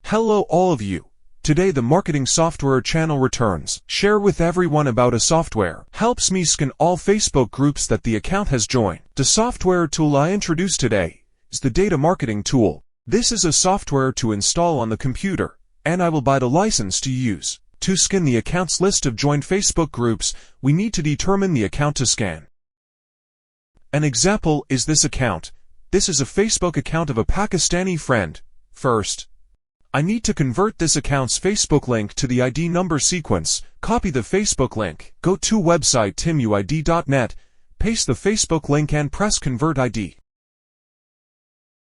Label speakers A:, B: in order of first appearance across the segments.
A: Hello all of you. Today the marketing software channel returns. Share with everyone about a software. Helps me scan all Facebook groups that the account has joined. The software tool I introduce today is the data marketing tool. This is a software to install on the computer, and I will buy the license to use. To scan the account's list of joined Facebook groups, we need to determine the account to scan. An example is this account. This is a Facebook account of a Pakistani friend. First, I need to convert this account's Facebook link to the ID number sequence. Copy the Facebook link, go to website timuid.net, paste the Facebook link and press Convert ID.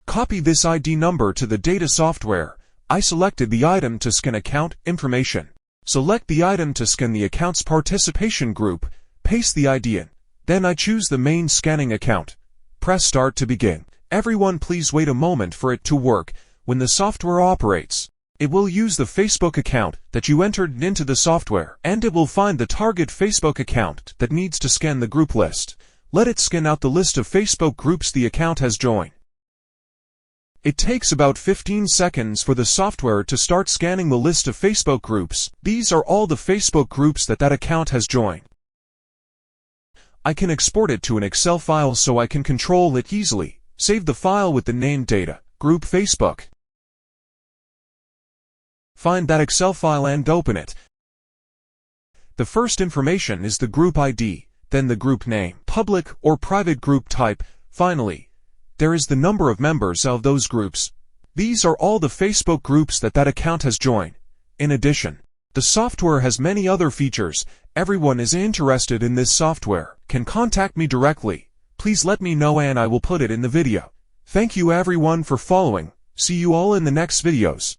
A: Copy this ID number to the data software. I selected the item to scan account information. Select the item to scan the account's participation group, paste the ID in. Then I choose the main scanning account. Press Start to begin. Everyone please wait a moment for it to work. When the software operates, it will use the Facebook account that you entered into the software, and it will find the target Facebook account that needs to scan the group list. Let it scan out the list of Facebook groups the account has joined. It takes about 15 seconds for the software to start scanning the list of Facebook groups. These are all the Facebook groups that account has joined. I can export it to an Excel file so I can control it easily. Save the file with the name Data Group Facebook. Find that Excel file and open it. The first information is the group ID, then the group name, public or private group type. Finally, there is the number of members of those groups. These are all the Facebook groups that account has joined. In addition, the software has many other features. Everyone is interested in this software can contact me directly. Please let me know and I will put it in the video. Thank you everyone for following. See you all in the next videos.